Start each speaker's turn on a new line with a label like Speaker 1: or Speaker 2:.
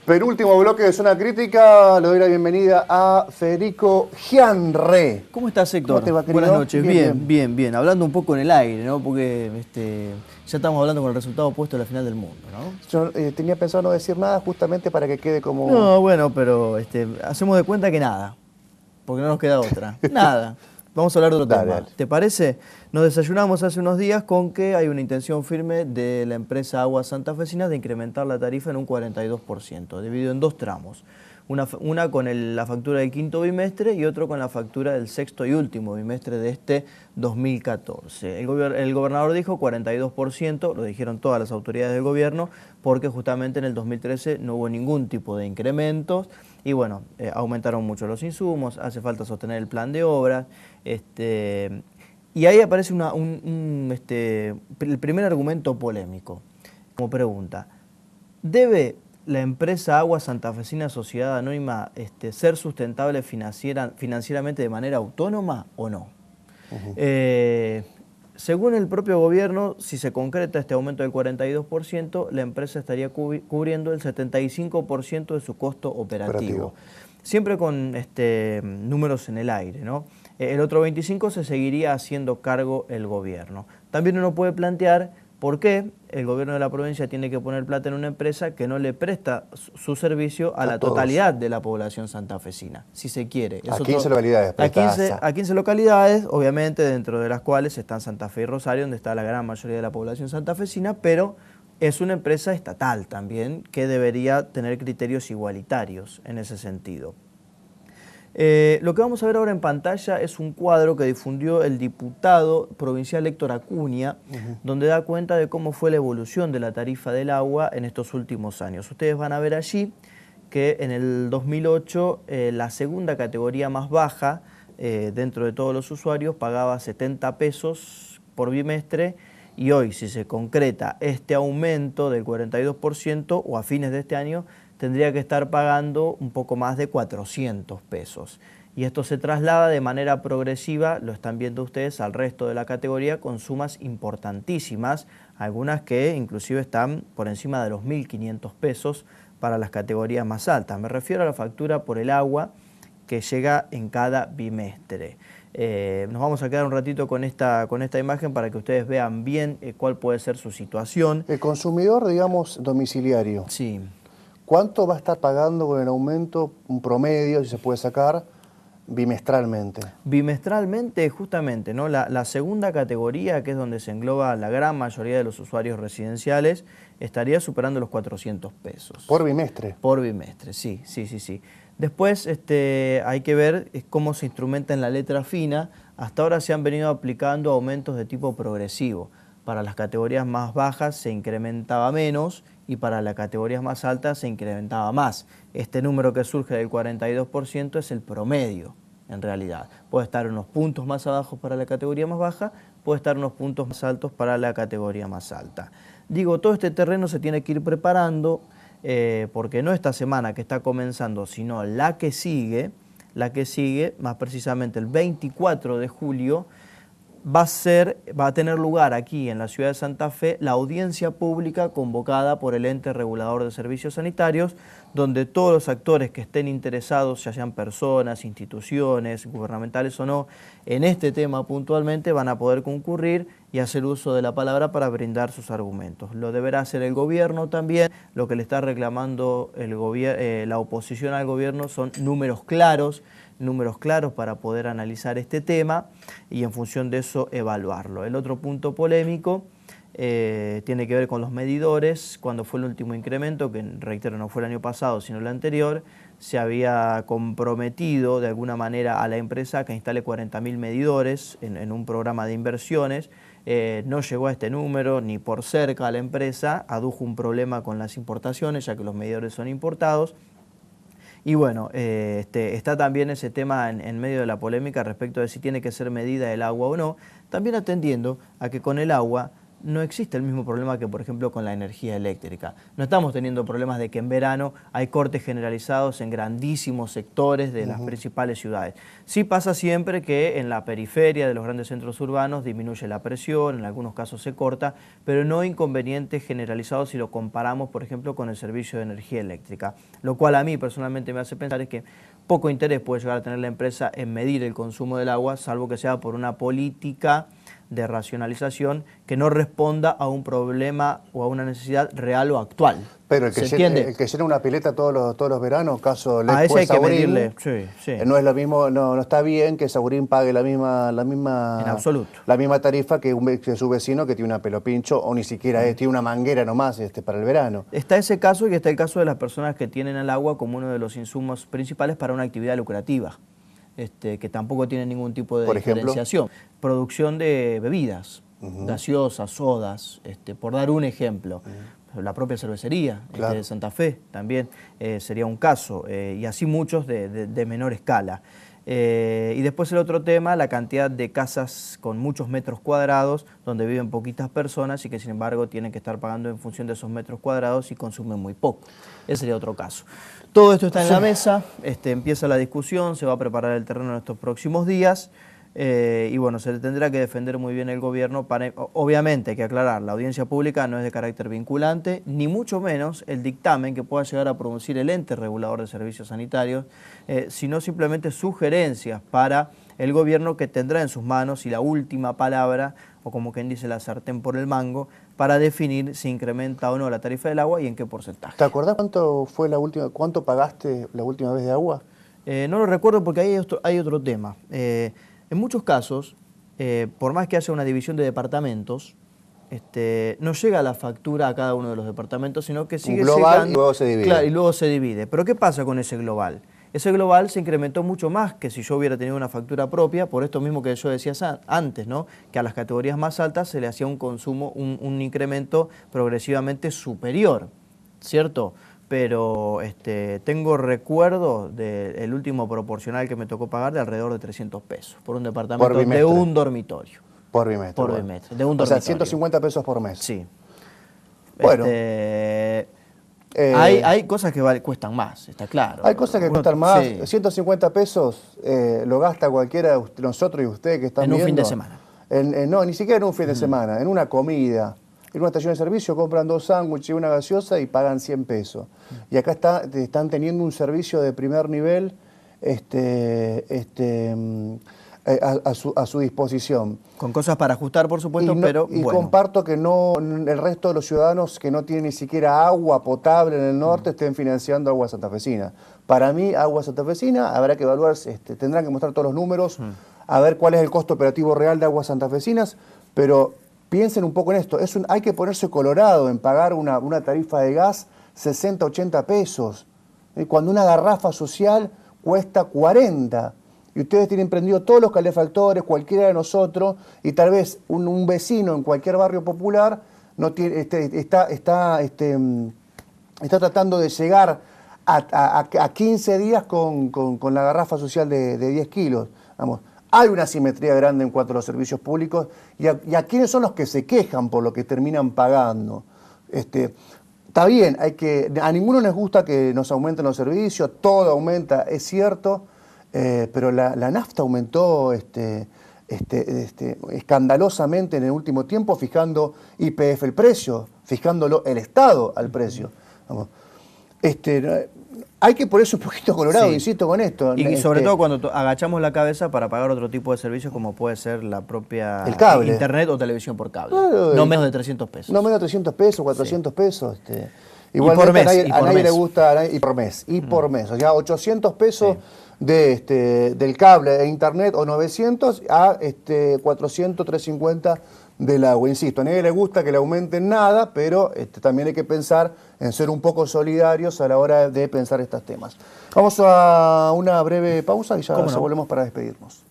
Speaker 1: Penúltimo bloque de Zona Crítica, le doy la bienvenida a Federico Gianre.
Speaker 2: ¿Cómo estás, Héctor?
Speaker 1: ¿Cómo te va, querido?
Speaker 2: Buenas noches,
Speaker 1: Bien.
Speaker 2: bien. Hablando un poco en el aire, ¿no? Porque ya estamos hablando con el resultado opuesto de la final del mundo, ¿no?
Speaker 1: Yo tenía pensado no decir nada justamente para que quede como...
Speaker 2: No, bueno, pero hacemos de cuenta que nada, porque no nos queda otra. Nada. Vamos a hablar de otro tema.
Speaker 1: Dale.
Speaker 2: ¿Te parece? Nos desayunamos hace unos días con que hay una intención firme de la empresa Aguas Santafesinas de incrementar la tarifa en un 42%, dividido en dos tramos. Una con la factura del quinto bimestre y otro con la factura del sexto y último bimestre de este 2014. El gobernador dijo 42%, lo dijeron todas las autoridades del gobierno, porque justamente en el 2013 no hubo ningún tipo de incrementos y bueno, aumentaron mucho los insumos, hace falta sostener el plan de obras. Y ahí aparece el primer argumento polémico, como pregunta: ¿debe la empresa Aguas Santafesina Sociedad Anónima ser sustentable financieramente de manera autónoma o no? Según el propio gobierno, si se concreta este aumento del 42%, la empresa estaría cubriendo el 75% de su costo operativo. Siempre con números en el aire, ¿no? El otro 25% se seguiría haciendo cargo el gobierno. También uno puede plantear por qué el gobierno de la provincia tiene que poner plata en una empresa que no le presta su servicio a la totalidad de la población santafesina, si se quiere.
Speaker 1: A 15 localidades.
Speaker 2: A 15 localidades, obviamente dentro de las cuales están Santa Fe y Rosario, donde está la gran mayoría de la población santafesina, pero es una empresa estatal también que debería tener criterios igualitarios en ese sentido. Lo que vamos a ver ahora en pantalla es un cuadro que difundió el diputado provincial Héctor Acuña, donde da cuenta de cómo fue la evolución de la tarifa del agua en estos últimos años. Ustedes van a ver allí que en el 2008 la segunda categoría más baja dentro de todos los usuarios pagaba 70 pesos por bimestre, y hoy, si se concreta este aumento del 42% o a fines de este año, tendría que estar pagando un poco más de 400 pesos. Y esto se traslada de manera progresiva, lo están viendo ustedes, al resto de la categoría con sumas importantísimas, algunas que inclusive están por encima de los 1.500 pesos para las categorías más altas. Me refiero a la factura por el agua que llega en cada bimestre. Nos vamos a quedar un ratito con esta imagen para que ustedes vean bien cuál puede ser su situación.
Speaker 1: El consumidor, digamos, domiciliario.
Speaker 2: Sí.
Speaker 1: ¿Cuánto va a estar pagando con el aumento, un promedio, si se puede sacar, bimestralmente?
Speaker 2: Bimestralmente, justamente, ¿no? La segunda categoría, que es donde se engloba la gran mayoría de los usuarios residenciales, estaría superando los 400 pesos.
Speaker 1: ¿Por bimestre?
Speaker 2: Por bimestre, sí. Después hay que ver cómo se instrumenta en la letra fina. Hasta ahora se han venido aplicando aumentos de tipo progresivo. Para las categorías más bajas se incrementaba menos y para las categorías más altas se incrementaba más. Este número que surge del 42% es el promedio, en realidad. Puede estar unos puntos más abajo para la categoría más baja, puede estar unos puntos más altos para la categoría más alta. Digo, todo este terreno se tiene que ir preparando porque no esta semana que está comenzando, sino la que sigue, más precisamente el 24 de julio, va a tener lugar aquí en la ciudad de Santa Fe la audiencia pública convocada por el ente regulador de servicios sanitarios, donde todos los actores que estén interesados, ya sean personas, instituciones, gubernamentales o no, en este tema puntualmente van a poder concurrir y hacer uso de la palabra para brindar sus argumentos. Lo deberá hacer el gobierno también. Lo que le está reclamando la oposición al gobierno son números claros para poder analizar este tema y en función de eso evaluarlo. El otro punto polémico tiene que ver con los medidores. Cuando fue el último incremento, que reitero no fue el año pasado sino el anterior, se había comprometido de alguna manera a la empresa que instale 40.000 medidores en un programa de inversiones. No llegó a este número ni por cerca a la empresa, adujo un problema con las importaciones ya que los medidores son importados. Y bueno, está también ese tema en medio de la polémica respecto de si tiene que ser medida el agua o no, también atendiendo a que con el agua no existe el mismo problema que, por ejemplo, con la energía eléctrica. No estamos teniendo problemas de que en verano hay cortes generalizados en grandísimos sectores de las principales ciudades. Sí pasa siempre que en la periferia de los grandes centros urbanos disminuye la presión, en algunos casos se corta, pero no inconvenientes generalizados si lo comparamos, por ejemplo, con el servicio de energía eléctrica. Lo cual a mí personalmente me hace pensar es que poco interés puede llegar a tener la empresa en medir el consumo del agua, salvo que sea por una política de racionalización que no responda a un problema o a una necesidad real o actual.
Speaker 1: Pero el que llena una pileta todos los veranos, caso Lech
Speaker 2: ese hay que medirle. Sí.
Speaker 1: No es lo mismo, no está bien que Saurín pague la misma
Speaker 2: en absoluto.
Speaker 1: La misma tarifa que su vecino que tiene una pelopincho o ni siquiera tiene una manguera nomás para el verano.
Speaker 2: Está ese caso y está el caso de las personas que tienen el agua como uno de los insumos principales para una actividad lucrativa. Que tampoco tiene ningún tipo de diferenciación. Producción de bebidas, gaseosas, sodas, por dar un ejemplo. La propia cervecería de Santa Fe también sería un caso, y así muchos de menor escala. Y después el otro tema, la cantidad de casas con muchos metros cuadrados, donde viven poquitas personas y que sin embargo tienen que estar pagando en función de esos metros cuadrados y consumen muy poco. Ese sería otro caso. Todo esto está en la mesa, empieza la discusión, se va a preparar el terreno en estos próximos días. Y bueno, se le tendrá que defender muy bien el gobierno. Obviamente hay que aclarar, la audiencia pública no es de carácter vinculante, ni mucho menos el dictamen que pueda llegar a producir el ente regulador de servicios sanitarios, sino simplemente sugerencias para el gobierno que tendrá en sus manos y la última palabra, o como quien dice la sartén por el mango, para definir si incrementa o no la tarifa del agua y en qué porcentaje.
Speaker 1: ¿Te acordás cuánto pagaste la última vez de agua?
Speaker 2: No lo recuerdo porque ahí hay otro tema. En muchos casos, por más que haya una división de departamentos, no llega la factura a cada uno de los departamentos, sino que sigue
Speaker 1: global
Speaker 2: llegando,
Speaker 1: y luego se divide.
Speaker 2: Claro, y luego se divide. Pero ¿qué pasa con ese global? Ese global se incrementó mucho más que si yo hubiera tenido una factura propia, por esto mismo que yo decía antes, ¿no? Que a las categorías más altas se le hacía un consumo, un incremento progresivamente superior, ¿cierto? Pero tengo recuerdo del último proporcional que me tocó pagar de alrededor de 300 pesos por un departamento de un dormitorio.
Speaker 1: Por bimestre.
Speaker 2: Por bimestre, de un dormitorio.
Speaker 1: O sea, 150 pesos por mes.
Speaker 2: Sí.
Speaker 1: Bueno.
Speaker 2: Hay cosas que cuestan más, está claro.
Speaker 1: Hay cosas que cuestan más. Sí. 150 pesos lo gasta cualquiera de nosotros y ustedes que están viendo.
Speaker 2: En un fin de semana.
Speaker 1: No, ni siquiera en un fin de semana, en una comida. En una estación de servicio compran 2 sándwiches y una gaseosa y pagan 100 pesos. Y acá están teniendo un servicio de primer nivel a su disposición.
Speaker 2: Con cosas para ajustar, por supuesto, pero
Speaker 1: bueno. Y
Speaker 2: bueno.
Speaker 1: comparto que el resto de los ciudadanos que no tienen ni siquiera agua potable en el norte estén financiando agua santafesina. Para mí, agua santafesina habrá que evaluar, tendrán que mostrar todos los números, a ver cuál es el costo operativo real de aguas santafesinas, pero piensen un poco en esto, hay que ponerse colorado en pagar una tarifa de gas 60, 80 pesos, cuando una garrafa social cuesta 40. Y ustedes tienen prendido todos los calefactores, cualquiera de nosotros, y tal vez un vecino en cualquier barrio popular no tiene, está tratando de llegar a 15 días con la garrafa social de 10 kilos. Vamos. Hay una asimetría grande en cuanto a los servicios públicos y a quiénes son los que se quejan por lo que terminan pagando. Está bien, a ninguno les gusta que nos aumenten los servicios, todo aumenta, es cierto, pero la nafta aumentó escandalosamente en el último tiempo, fijando YPF el precio, fijándolo el Estado al precio. Vamos. Hay que ponerse un poquito colorado, sí. Insisto con esto.
Speaker 2: Y sobre todo cuando agachamos la cabeza para pagar otro tipo de servicios como puede ser la propia
Speaker 1: el cable.
Speaker 2: Internet o televisión por cable. Claro, no menos de 300 pesos.
Speaker 1: No menos de 300 pesos, 400 pesos.
Speaker 2: Igualmente,
Speaker 1: por mes, a nadie le gusta, y por mes, por mes. O sea, 800 pesos del cable e Internet o 900 a 400, 350 del agua. Insisto, a nadie le gusta que le aumenten nada, pero también hay que pensar en ser un poco solidarios a la hora de pensar estos temas. Vamos a una breve pausa y ya volvemos para despedirnos.